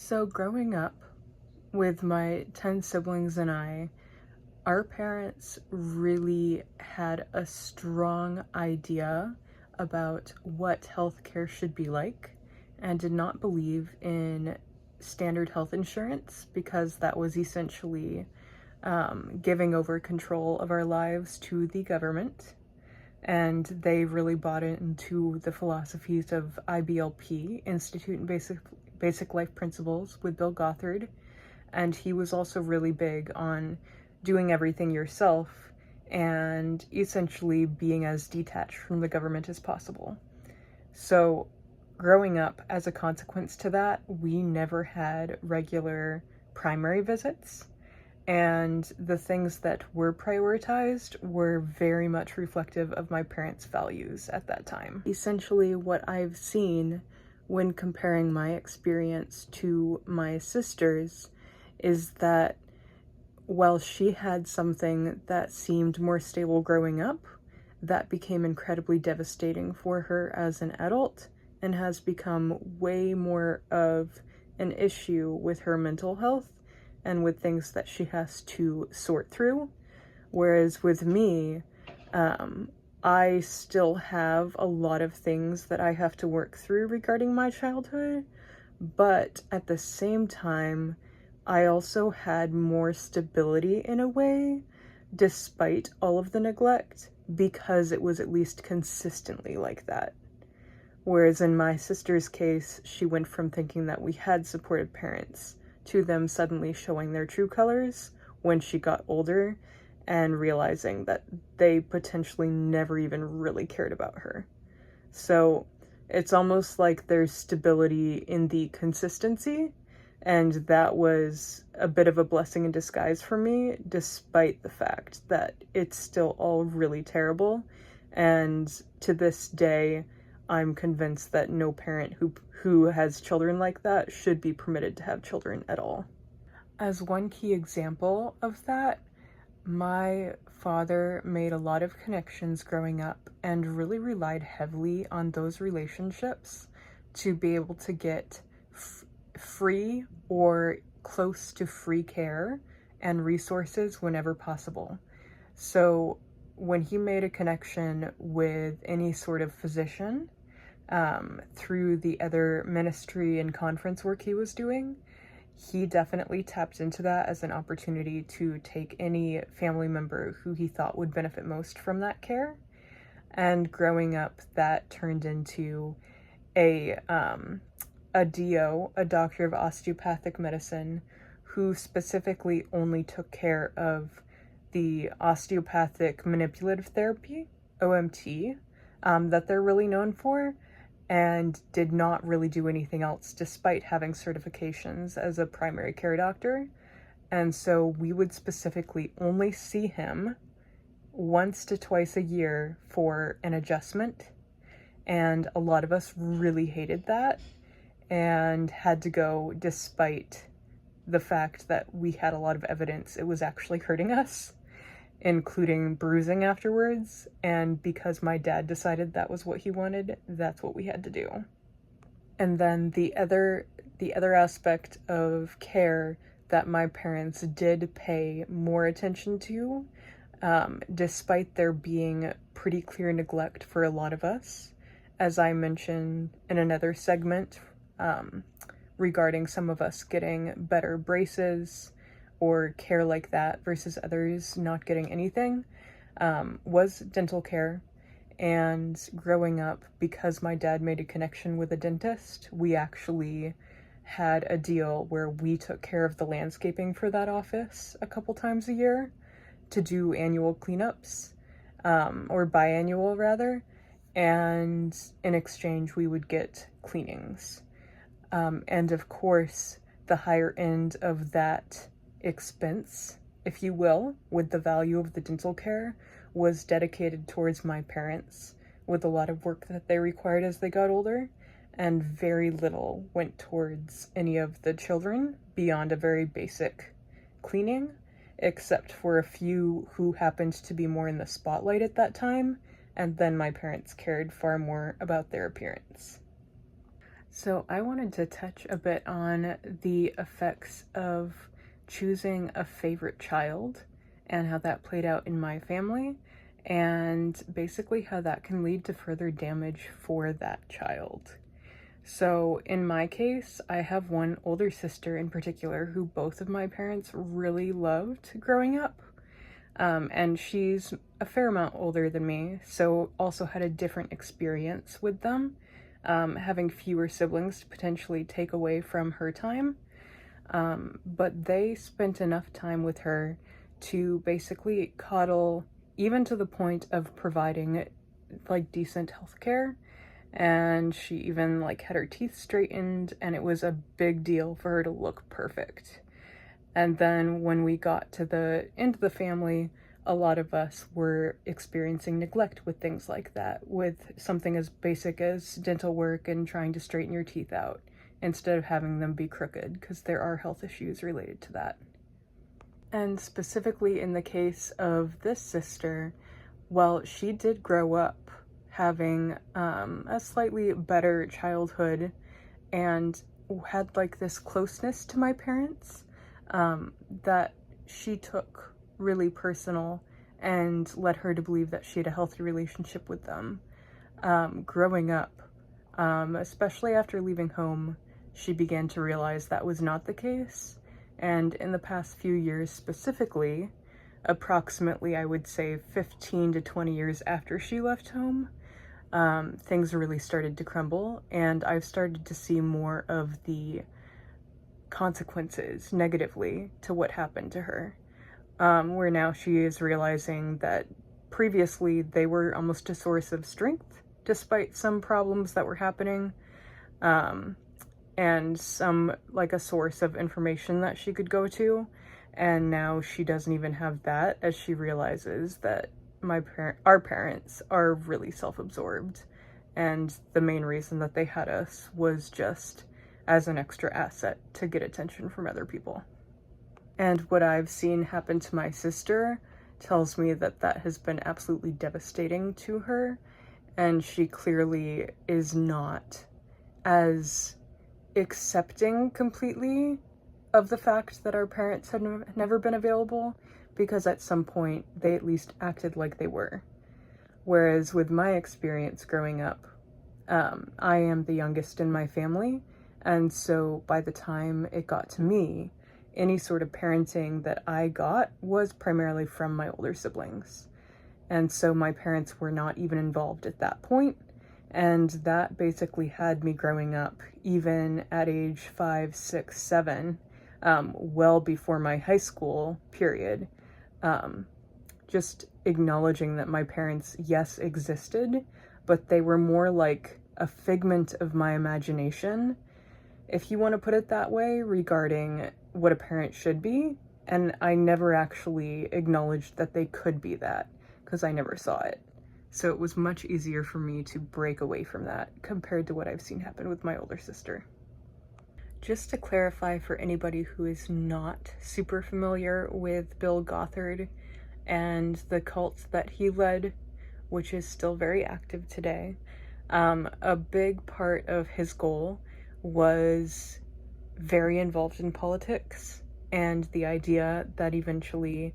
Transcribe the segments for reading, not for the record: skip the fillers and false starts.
So growing up with my 10 siblings and our parents really had a strong idea about what healthcare should be like and did not believe in standard health insurance because that was essentially giving over control of our lives to the government. And they really bought into the philosophies of IBLP, Institute and Basic Life Principles, with Bill Gothard. And he was also really big on doing everything yourself and essentially being as detached from the government as possible. So growing up, as a consequence to that, we never had regular primary visits. And the things that were prioritized were very much reflective of my parents' values at that time. Essentially, what I've seen when comparing my experience to my sister's is that while she had something that seemed more stable growing up, that became incredibly devastating for her as an adult and has become way more of an issue with her mental health and with things that she has to sort through. Whereas with me, I still have a lot of things that I have to work through regarding my childhood, but at the same time, I also had more stability in a way, despite all of the neglect, because it was at least consistently like that. Whereas in my sister's case, she went from thinking that we had supportive parents to them suddenly showing their true colors when she got older and realizing that they potentially never even really cared about her. So it's almost like there's stability in the consistency, and that was a bit of a blessing in disguise for me, despite the fact that it's still all really terrible. And to this day, I'm convinced that no parent who has children like that should be permitted to have children at all. As one key example of that, my father made a lot of connections growing up and really relied heavily on those relationships to be able to get free or close to free care and resources whenever possible. So when he made a connection with any sort of physician, through the other ministry and conference work he was doing, he definitely tapped into that as an opportunity to take any family member who he thought would benefit most from that care. And growing up, that turned into a DO, a doctor of osteopathic medicine, who specifically only took care of the osteopathic manipulative therapy, OMT, that they're really known for, and did not really do anything else despite having certifications as a primary care doctor. And so we would specifically only see him once to twice a year for an adjustment. And a lot of us really hated that and had to go despite the fact that we had a lot of evidence it was actually hurting us, including bruising afterwards. And because my dad decided that was what he wanted, that's what we had to do. And then the other aspect of care that my parents did pay more attention to, despite there being pretty clear neglect for a lot of us, as I mentioned in another segment, regarding some of us getting better braces or care like that versus others not getting anything, was dental care. And growing up, because my dad made a connection with a dentist, we actually had a deal where we took care of the landscaping for that office a couple times a year to do annual cleanups, or biannual rather, and in exchange we would get cleanings. And of course, the higher end of that expense, if you will, with the value of the dental care, was dedicated towards my parents, with a lot of work that they required as they got older, and very little went towards any of the children beyond a very basic cleaning, except for a few who happened to be more in the spotlight at that time, and then my parents cared far more about their appearance. So I wanted to touch a bit on the effects of choosing a favorite child and how that played out in my family, and basically how that can lead to further damage for that child. So in my case, I have one older sister in particular who both of my parents really loved growing up. And she's a fair amount older than me, so also had a different experience with them, having fewer siblings to potentially take away from her time. But they spent enough time with her to basically coddle, even to the point of providing like decent health care. And she even like had her teeth straightened, and it was a big deal for her to look perfect. And then when we got to the end of the family, a lot of us were experiencing neglect with things like that, with something as basic as dental work and trying to straighten your teeth out instead of having them be crooked, because there are health issues related to that. And specifically in the case of this sister, well, she did grow up having a slightly better childhood and had like this closeness to my parents that she took really personal and led her to believe that she had a healthy relationship with them. Growing up, especially after leaving home, she began to realize that was not the case. And in the past few years specifically, approximately, I would say 15 to 20 years after she left home, things really started to crumble, and I've started to see more of the consequences negatively to what happened to her. Where now she is realizing that previously they were almost a source of strength, despite some problems that were happening, and some like a source of information that she could go to. And now she doesn't even have that, as she realizes that our parents are really self-absorbed, and the main reason that they had us was just as an extra asset to get attention from other people. And what I've seen happen to my sister tells me that that has been absolutely devastating to her, and she clearly is not as accepting completely of the fact that our parents had never been available, because at some point they at least acted like they were. Whereas with my experience growing up, I am the youngest in my family, and so by the time it got to me, any sort of parenting that I got was primarily from my older siblings. And so my parents were not even involved at that point, and that basically had me growing up, even at age 5, 6, 7, well before my high school period, just acknowledging that my parents, yes, existed, but they were more like a figment of my imagination, if you want to put it that way, regarding what a parent should be. And I never actually acknowledged that they could be that, because I never saw it. So it was much easier for me to break away from that compared to what I've seen happen with my older sister. Just to clarify for anybody who is not super familiar with Bill Gothard and the cult that he led, which is still very active today, a big part of his goal was very involved in politics, and the idea that eventually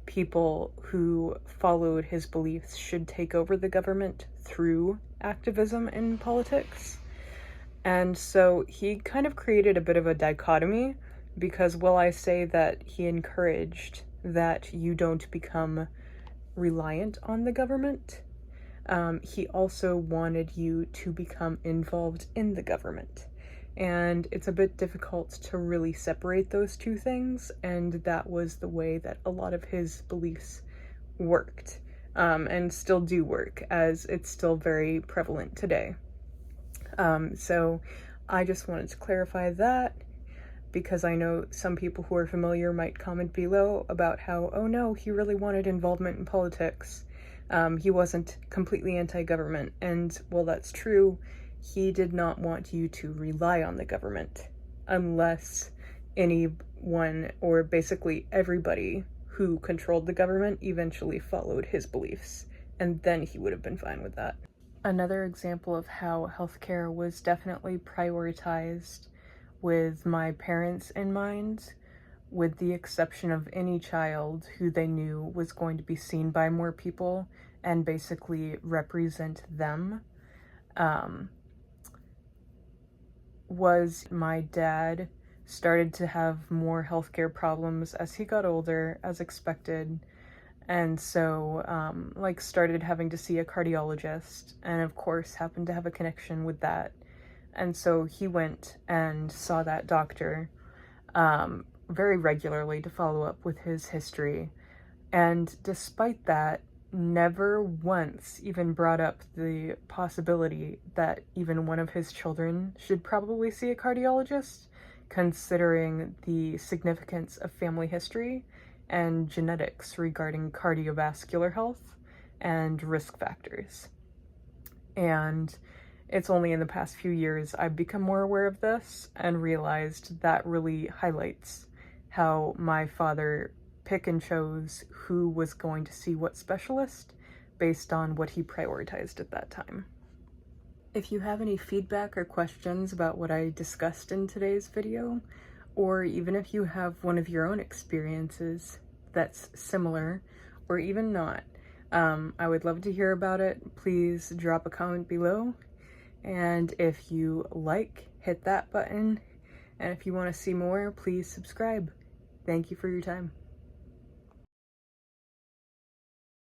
people who followed his beliefs should take over the government through activism in politics. And so he kind of created a bit of a dichotomy, because while I say that he encouraged that you don't become reliant on the government, he also wanted you to become involved in the government. And it's a bit difficult to really separate those two things, and that was the way that a lot of his beliefs worked, and still do work, as it's still very prevalent today. So I just wanted to clarify that, because I know some people who are familiar might comment below about how, oh no, he really wanted involvement in politics. He wasn't completely anti-government, and while that's true, he did not want you to rely on the government unless anyone, or basically everybody who controlled the government, eventually followed his beliefs, and then he would have been fine with that. Another example of how healthcare was definitely prioritized with my parents in mind, with the exception of any child who they knew was going to be seen by more people and basically represent them, was my dad started to have more healthcare problems as he got older, as expected. And so, started having to see a cardiologist, and of course happened to have a connection with that. And so he went and saw that doctor very regularly to follow up with his history. And despite that, never once even brought up the possibility that even one of his children should probably see a cardiologist, considering the significance of family history and genetics regarding cardiovascular health and risk factors. And it's only in the past few years I've become more aware of this and realized that really highlights how my father pick and chose who was going to see what specialist based on what he prioritized at that time. If you have any feedback or questions about what I discussed in today's video, or even if you have one of your own experiences that's similar or even not, I would love to hear about it. Please drop a comment below. And if you like, hit that button. And if you want to see more, please subscribe. Thank you for your time.